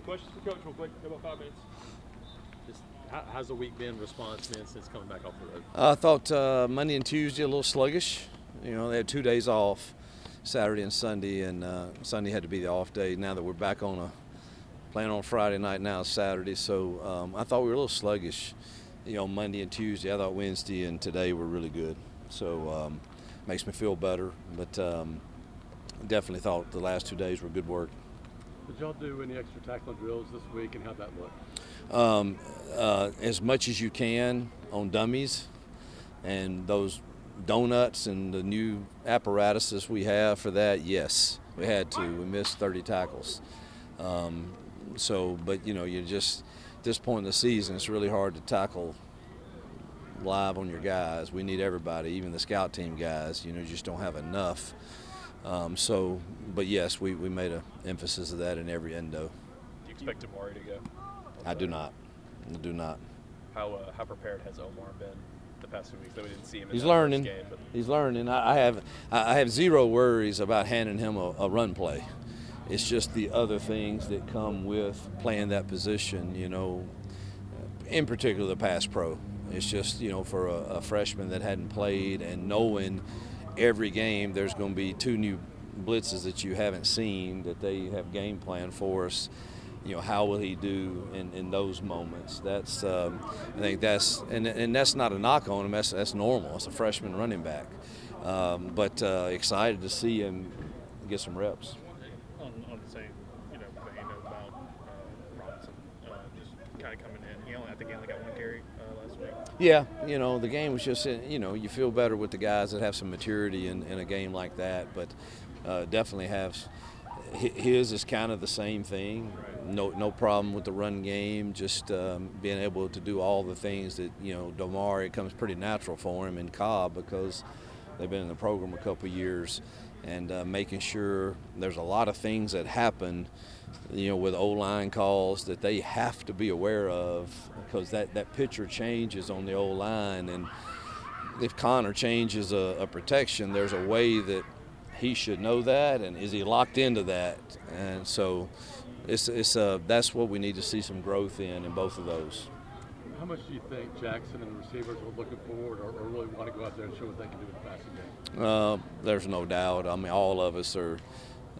Questions for Coach real quick. About 5 minutes. Just how's the week been, response been since coming back off the road? I thought Monday and Tuesday a little sluggish. You know, they had 2 days off, Saturday and Sunday, and Sunday had to be the off day. Now that we're back playing on Friday night, now it's Saturday. So I thought we were a little sluggish, Monday and Tuesday. I thought Wednesday and today were really good. So makes me feel better. But definitely thought the last 2 days were good work. Did y'all do any extra tackle drills this week, and how'd that look? As much as you can on dummies and those donuts and the new apparatuses we have for that, yes, we had to. We missed 30 tackles. But you just at this point in the season, it's really hard to tackle live on your guys. We need everybody, even the scout team guys. You just don't have enough. But yes, we made an emphasis of that in every endo. Do you expect Amari to go? I do not. How prepared has Omar been the past 2 weeks? That we didn't see him in He's that learning. first game. But He's learning. I have zero worries about handing him a run play. It's just the other things that come with playing that position, in particular the pass pro. It's just, for a freshman that hadn't played and knowing every game there's going to be 2 new blitzes that you haven't seen that they have game plan for us. How will he do in those moments? That's I think that's and that's not a knock on him. That's normal. It's a freshman running back, but excited to see him get some reps. On the same vein about Robinson, just kind of coming in. I think he only got 1 carry last week. Yeah, the game was just you feel better with the guys that have some maturity in a game like that, but definitely have. His is kind of the same thing. No problem with the run game. Just being able to do all the things that Damari, it comes pretty natural for him in Cobb because they've been in the program a couple of years, and making sure there's a lot of things that happen, with O-line calls that they have to be aware of because that picture changes on the O-line, and if Connor changes a protection, there's a way that he should know that, and is he locked into that? And so that's what we need to see some growth in both of those. How much do you think Jackson and the receivers are looking forward or really want to go out there and show what they can do in the passing game? There's no doubt. I mean, all of us are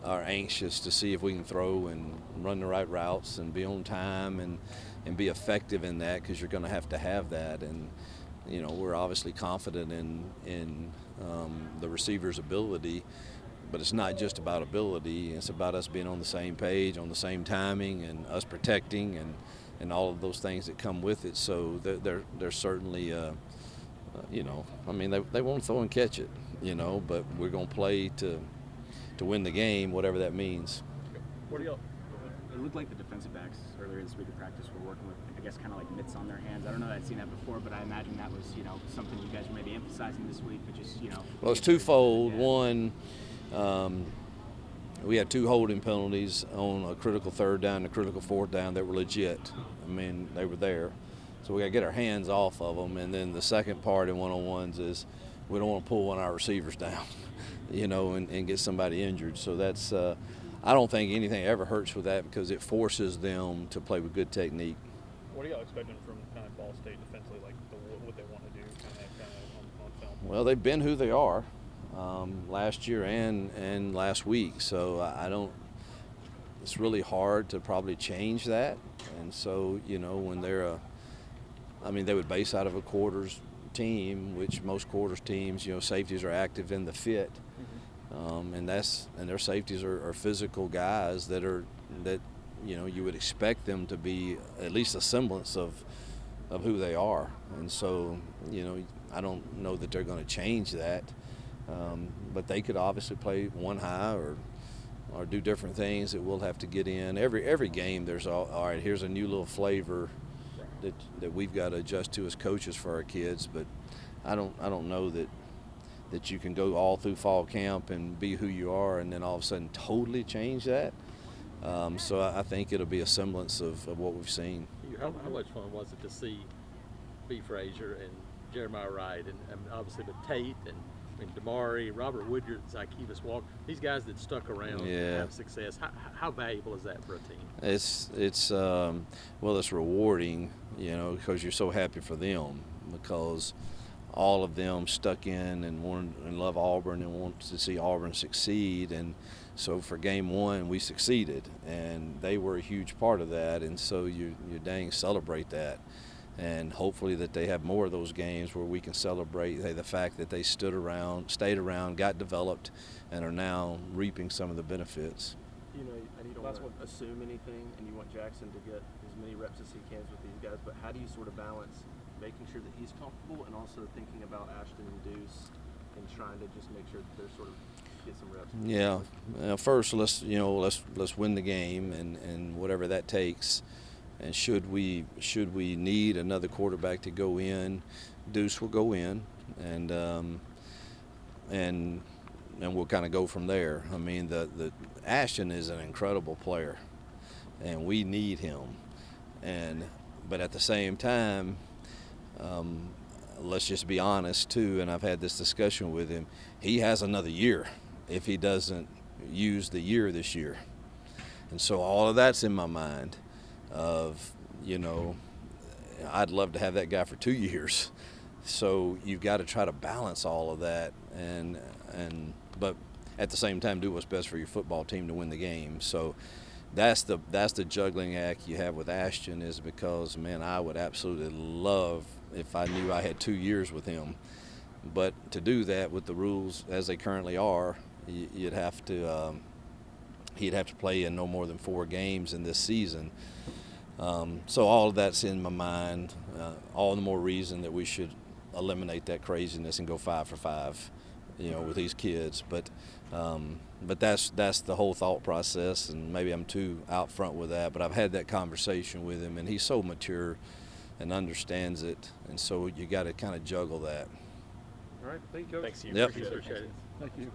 anxious to see if we can throw and run the right routes and be on time and be effective in that, because you're going to have that. And we're obviously confident in the receiver's ability, but it's not just about ability. It's about us being on the same page, on the same timing, and us protecting and all of those things that come with it. So they're certainly, they won't throw and catch it, but we're going to play to win the game, whatever that means. what do y'all? It looked like the defensive backs earlier this week of practice were working with, I guess, kind of like mitts on their hands. I don't know that I'd seen that before, but I imagine that was, something you guys were maybe emphasizing this week, but just, Well, it's twofold. One, we had 2 holding penalties on a critical 3rd down and a critical 4th down that were legit. I mean, they were there. So we got to get our hands off of them. And then the second part in one-on-ones is we don't want to pull one of our receivers down, and get somebody injured. So that's I don't think anything ever hurts with that because it forces them to play with good technique. What are y'all expecting from kind of Ball State defensively, like what they want to do kind of on film? Well, they've been who they are last year and last week. So I don't – it's really hard to probably change that. And so, when they're they would base out of a quarters team, which most quarters teams, safeties are active in the fit. And their safeties are physical guys that you would expect them to be at least a semblance of who they are. And so, I don't know that they're going to change that. But they could obviously play one high or do different things that we'll have to get in. Every game there's all right, here's a new little flavor that we've got to adjust to as coaches for our kids. But I don't know that you can go all through fall camp and be who you are and then all of a sudden totally change that. So I think it'll be a semblance of what we've seen. How much fun was it to see B. Frazier and Jeremiah Wright and obviously with Tate and I mean, Damari, Robert Woodyard, Zykevis Walker, these guys that stuck around and Yeah. have success. How valuable is that for a team? It's well, it's rewarding, because you're so happy for them, because all of them stuck in and wanted and love Auburn and want to see Auburn succeed. And so for game one, we succeeded, and they were a huge part of that. And so you dang celebrate that, and hopefully that they have more of those games where we can celebrate the fact that they stayed around, got developed, and are now reaping some of the benefits. I know you don't want to assume anything, and you want Jackson to get as many reps as he can with these guys, but how do you sort of balance making sure that he's comfortable and also thinking about Ashton and Deuce and trying to just make sure that they're sort of get some reps? Yeah. First, let's win the game, and whatever that takes. And should we need another quarterback to go in, Deuce will go in, and we'll kind of go from there. I mean, the Ashton is an incredible player, and we need him. But at the same time, let's just be honest too. And I've had this discussion with him. He has another year if he doesn't use the year this year, and so all of that's in my mind. I'd love to have that guy for 2 years. So you've got to try to balance all of that, but at the same time do what's best for your football team to win the game. So that's the juggling act you have with Ashton, is because, man, I would absolutely love if I knew I had 2 years with him. But to do that with the rules as they currently are, he'd have to play in no more than 4 games in this season. So all of that's in my mind. All the more reason that we should eliminate that craziness and go 5 for 5, with these kids. But that's the whole thought process, and maybe I'm too out front with that. But I've had that conversation with him, and he's so mature and understands it, and so you got to kind of juggle that. All right, thank you, Coach. Thanks, you. Yep. Appreciate it. Appreciate it. Thank you.